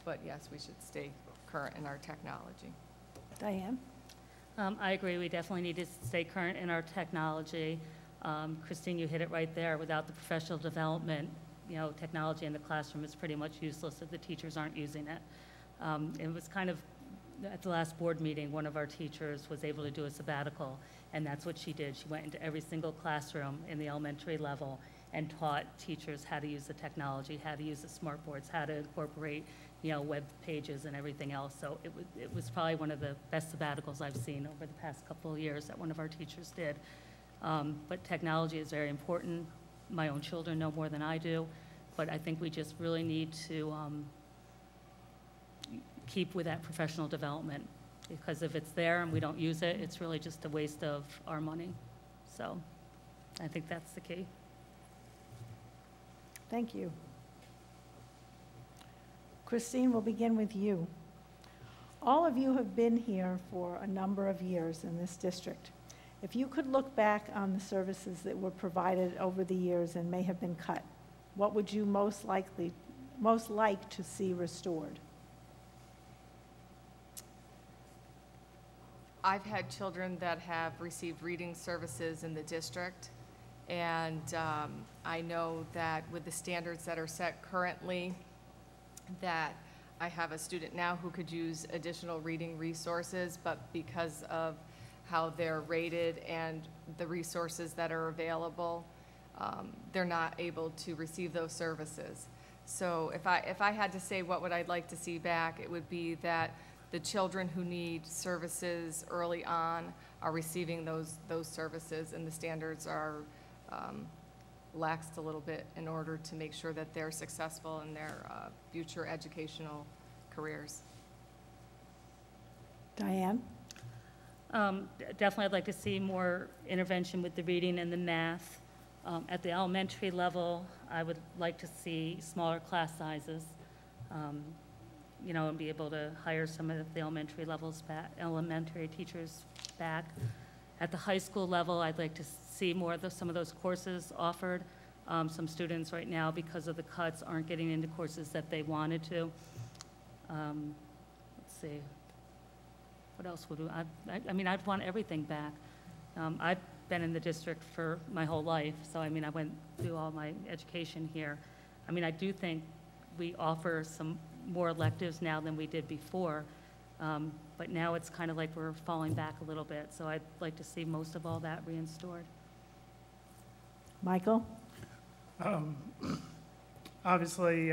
But yes, we should stay current in our technology. Diane? I agree. We definitely need to stay current in our technology. Christine, you hit it right there. Without the professional development, technology in the classroom is pretty much useless if the teachers aren't using it. It was kind of, at the last board meeting, one of our teachers was able to do a sabbatical, and that's what she did. She went into every single classroom in the elementary level and taught teachers how to use the technology, how to use the smart boards, how to incorporate web pages and everything else. So it was probably one of the best sabbaticals I've seen over the past couple of years that one of our teachers did. But technology is very important. My own children know more than I do, but I think we just really need to keep with that professional development. Because if it's there and we don't use it, it's really just a waste of our money. So I think that's the key. Thank you. Christine, we'll begin with you. All of you have been here for a number of years in this district. If you could look back on the services that were provided over the years and may have been cut, what would you most like to see restored? I've had children that have received reading services in the district, and I know that with the standards that are set currently, that I have a student now who could use additional reading resources, but because of how they're rated and the resources that are available, they're not able to receive those services. So if I had to say what would I'd like to see back, it would be that the children who need services early on are receiving those services, and the standards are laxed a little bit in order to make sure that they're successful in their future educational careers. Diane? Definitely, I'd like to see more intervention with the reading and the math. At the elementary level, I would like to see smaller class sizes, you know, and be able to hire some of the elementary teachers back. At the high school level, I'd like to see more of some of those courses offered. Some students right now, because of the cuts, aren't getting into courses that they wanted to. Let's see. What else would we, I mean, I'd want everything back. I've been in the district for my whole life, so I mean, I went through all my education here. I mean, I do think we offer some more electives now than we did before, but now it's kind of like we're falling back a little bit, so I'd like to see most of all that reinstored. Michael? Obviously,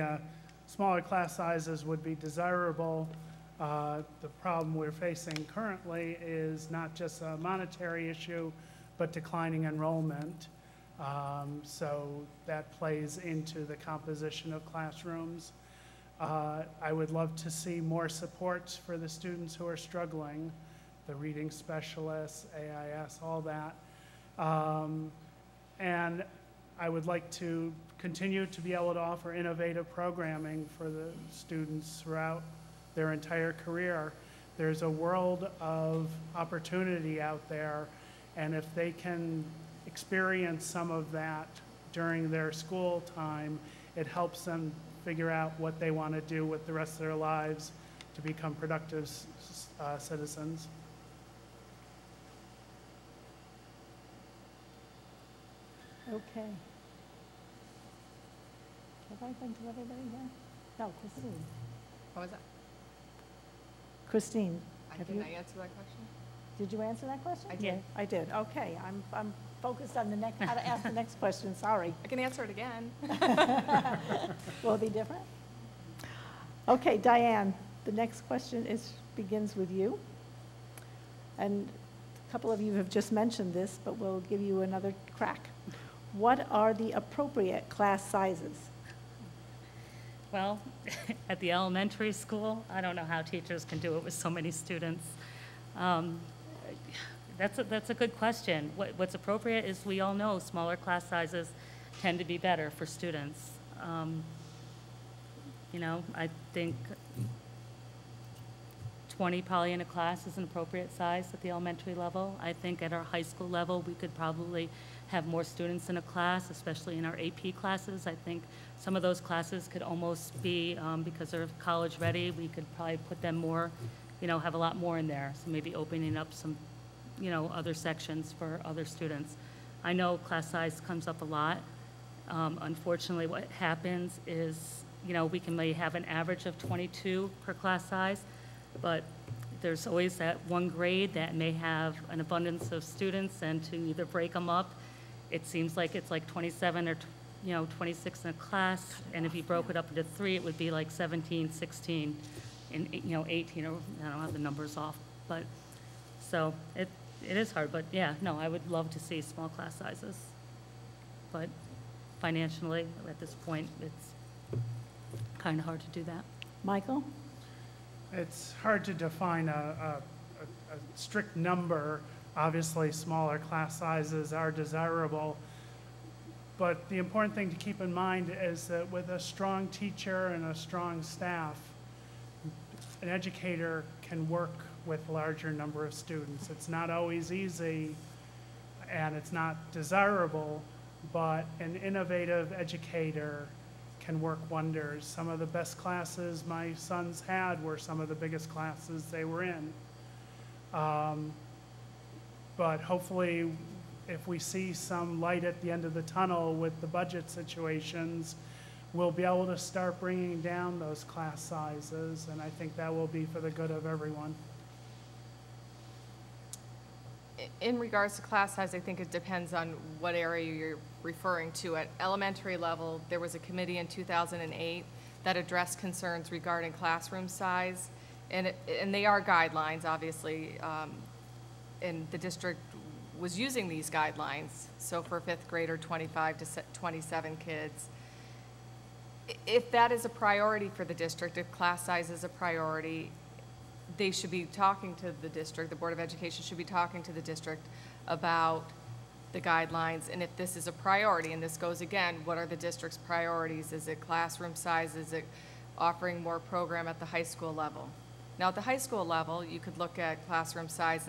smaller class sizes would be desirable. The problem we're facing currently is not just a monetary issue, but declining enrollment. So that plays into the composition of classrooms. I would love to see more supports for the students who are struggling, the reading specialists, AIS, all that. And I would like to continue to be able to offer innovative programming for the students throughout their entire career. There's a world of opportunity out there, and if they can experience some of that during their school time, it helps them figure out what they want to do with the rest of their lives to become productive citizens. Okay. Have I been to everybody here? No, Christine. What was that? Christine, Did I answer that question? did you answer that question? I did. I did, okay. I'm focused on the next, how to ask the next question, sorry. I can answer it again. Will it be different? Okay, Diane, the next question begins with you. And a couple of you have just mentioned this, but we'll give you another crack. What are the appropriate class sizes? Well, at the elementary school, I don't know how teachers can do it with so many students. That's a good question. What's appropriate is, we all know smaller class sizes tend to be better for students. You know, I think 20 probably in a class is an appropriate size at the elementary level. I think at our high school level, we could probably have more students in a class, especially in our AP classes. I think some of those classes could almost be, because they're college ready, we could probably put them more, you know, have a lot more in there. So maybe opening up some, you know, other sections for other students. I know class size comes up a lot. Unfortunately, what happens is, you know, we can maybe have an average of 22 per class size, but there's always that one grade that may have an abundance of students, and to either break them up, it seems like it's like 27 or 26 in a class, and if you broke it up into 3, it would be like 17, 16, and 18, or I don't have the numbers off, but so it is hard, but yeah, no, I would love to see small class sizes, but financially at this point it's kind of hard to do that. Michael? It's hard to define a a strict number. Obviously, smaller class sizes are desirable. But the important thing to keep in mind is that with a strong teacher and a strong staff, an educator can work with a larger number of students. It's not always easy and it's not desirable, but an innovative educator can work wonders. Some of the best classes my sons had were some of the biggest classes they were in. But hopefully, if we see some light at the end of the tunnel with the budget situations, we'll be able to start bringing down those class sizes, and I think that will be for the good of everyone. In regards to class size, I think it depends on what area you're referring to. At elementary level, there was a committee in 2008 that addressed concerns regarding classroom size, and they are guidelines, obviously, and the district was using these guidelines. So for fifth grader, 25 to 27 kids. If that is a priority for the district, if class size is a priority, they should be talking to the district, the Board of Education should be talking to the district about the guidelines, and if this is a priority, and this goes again, what are the district's priorities? Is it classroom size? Is it offering more program at the high school level? Now at the high school level, you could look at classroom size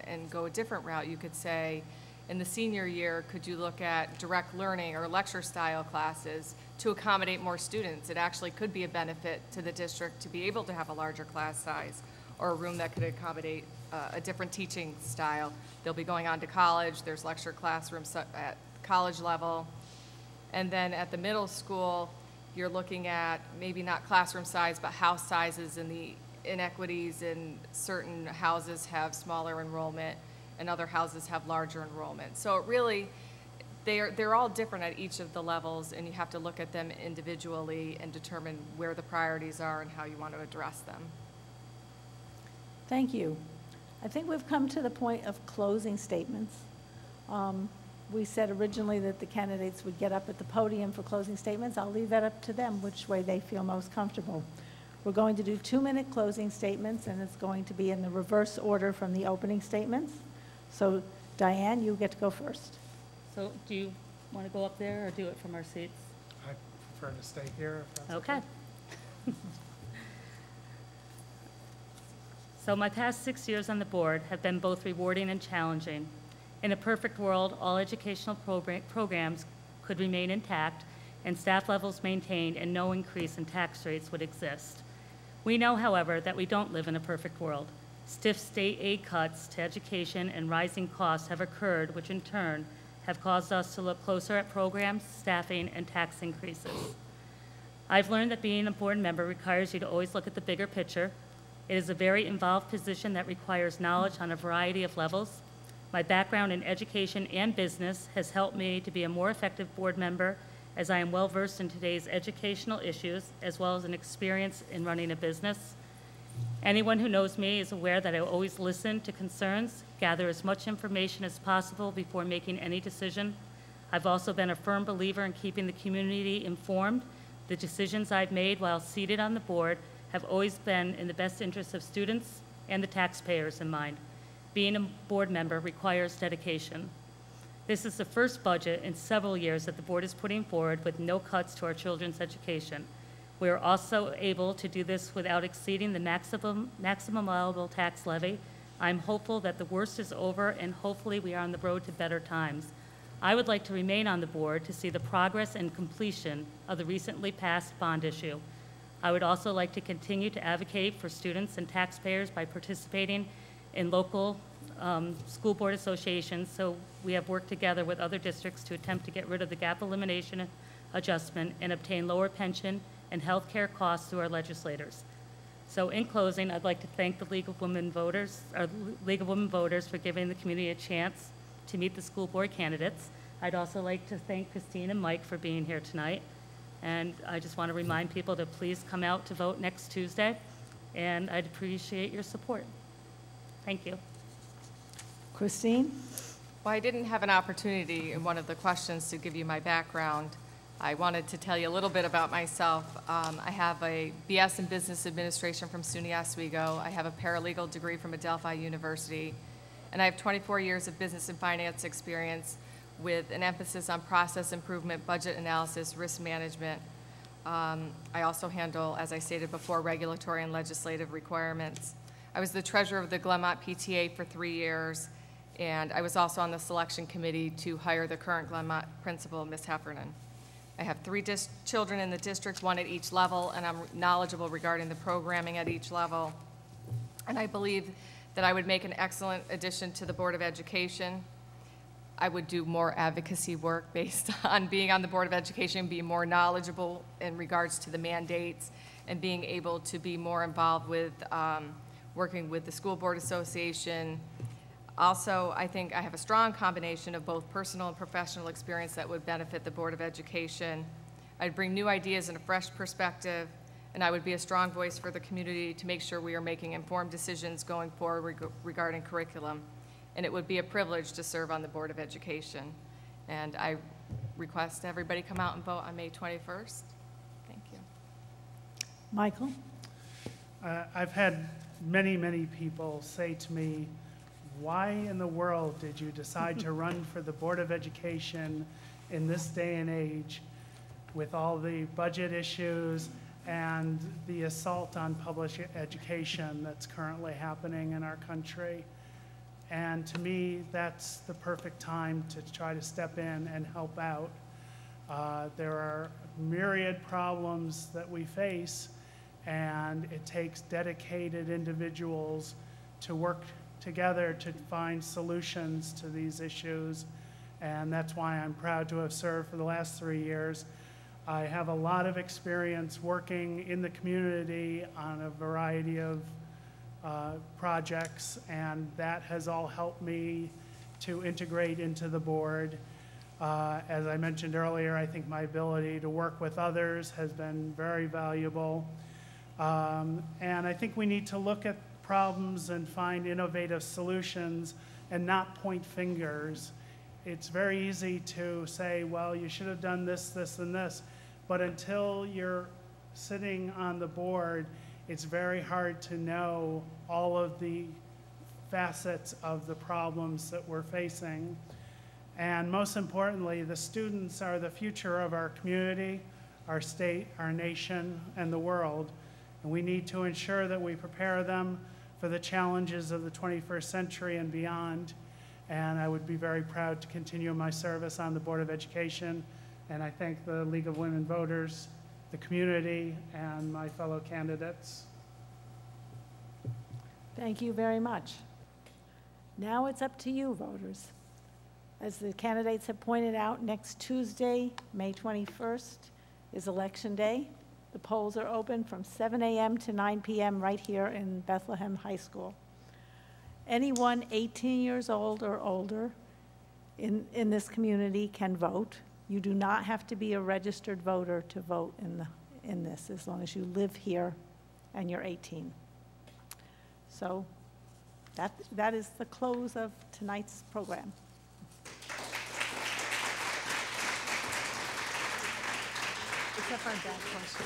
and go a different route. You could say, in the senior year, could you look at direct learning or lecture style classes to accommodate more students? It actually could be a benefit to the district to be able to have a larger class size or a room that could accommodate a different teaching style. They'll be going on to college. There's lecture classrooms at college level. And then at the middle school, you're looking at maybe not classroom size, but house sizes, and the inequities in certain houses have smaller enrollment and other houses have larger enrollment. So it really, they're all different at each of the levels, and you have to look at them individually and determine where the priorities are and how you want to address them. Thank you. I think we've come to the point of closing statements. We said originally that the candidates would get up at the podium for closing statements. I'll leave that up to them, which way they feel most comfortable. We're going to do 2-minute closing statements, and it's going to be in the reverse order from the opening statements. So, Diane, you get to go first. So do you want to go up there or do it from our seats? I prefer to stay here if that's Okay. So my past 6 years on the board have been both rewarding and challenging. In a perfect world, all educational programs could remain intact and staff levels maintained and no increase in tax rates would exist. We know, however, that we don't live in a perfect world. Stiff state aid cuts to education and rising costs have occurred, which in turn have caused us to look closer at programs, staffing, and tax increases. I've learned that being a board member requires you to always look at the bigger picture. It is a very involved position that requires knowledge on a variety of levels. My background in education and business has helped me to be a more effective board member, as I am well versed in today's educational issues, as well as an experience in running a business. Anyone who knows me is aware that I always listen to concerns, gather as much information as possible before making any decision. I've also been a firm believer in keeping the community informed. The decisions I've made while seated on the board have always been in the best interest of students and the taxpayers in mind. Being a board member requires dedication. This is the first budget in several years that the board is putting forward with no cuts to our children's education. We are also able to do this without exceeding the maximum allowable tax levy. I'm hopeful that the worst is over and hopefully we are on the road to better times. I would like to remain on the board to see the progress and completion of the recently passed bond issue. I would also like to continue to advocate for students and taxpayers by participating in local school board associations, so we have worked together with other districts to attempt to get rid of the gap elimination adjustment and obtain lower pension and health care costs through our legislators. So in closing, I'd like to thank the League of Women Voters for giving the community a chance to meet the school board candidates. I'd also like to thank Christine and Mike for being here tonight. And I just want to remind people to please come out to vote next Tuesday, and I'd appreciate your support. Thank you. Christine? Well, I didn't have an opportunity in one of the questions to give you my background, I wanted to tell you a little bit about myself. I have a BS in Business Administration from SUNY Oswego. I have a paralegal degree from Adelphi University, and I have 24 years of business and finance experience with an emphasis on process improvement, budget analysis, risk management. I also handle, as I stated before, regulatory and legislative requirements. I was the treasurer of the Glenmont PTA for 3 years, and I was also on the selection committee to hire the current Glenmont principal, Ms. Heffernan. I have 3 children in the district, 1 at each level, and I'm knowledgeable regarding the programming at each level. And I believe that I would make an excellent addition to the Board of Education. I would do more advocacy work based on being on the Board of Education, being more knowledgeable in regards to the mandates, and being able to be more involved with working with the School Board Association. Also, I think I have a strong combination of both personal and professional experience that would benefit the Board of Education. I'd bring new ideas and a fresh perspective, and I would be a strong voice for the community to make sure we are making informed decisions going forward regarding curriculum. And it would be a privilege to serve on the Board of Education. And I request everybody come out and vote on May 21st. Thank you. Michael? I've had many people say to me, why in the world did you decide to run for the Board of Education in this day and age with all the budget issues and the assault on public education that's currently happening in our country? And to me, that's the perfect time to try to step in and help out. There are myriad problems that we face, and it takes dedicated individuals to work together to find solutions to these issues, and that's why I'm proud to have served for the last 3 years. I have a lot of experience working in the community on a variety of projects, and that has all helped me to integrate into the board. As I mentioned earlier, I think my ability to work with others has been very valuable. And I think we need to look at problems and find innovative solutions and not point fingers. It's very easy to say, well, you should have done this, this, and this, but until you're sitting on the board, it's very hard to know all of the facets of the problems that we're facing. And most importantly, the students are the future of our community, our state, our nation, and the world. And we need to ensure that we prepare them for the challenges of the 21st century and beyond. And I would be very proud to continue my service on the Board of Education. And I thank the League of Women Voters, the community, and my fellow candidates. Thank you very much. Now it's up to you, voters. As the candidates have pointed out, next Tuesday, May 21st, is Election Day. The polls are open from 7 a.m. to 9 p.m. right here in Bethlehem High School. Anyone 18 years old or older in this community can vote. You do not have to be a registered voter to vote in this, as long as you live here and you're 18. So that is the close of tonight's program. Except for that question.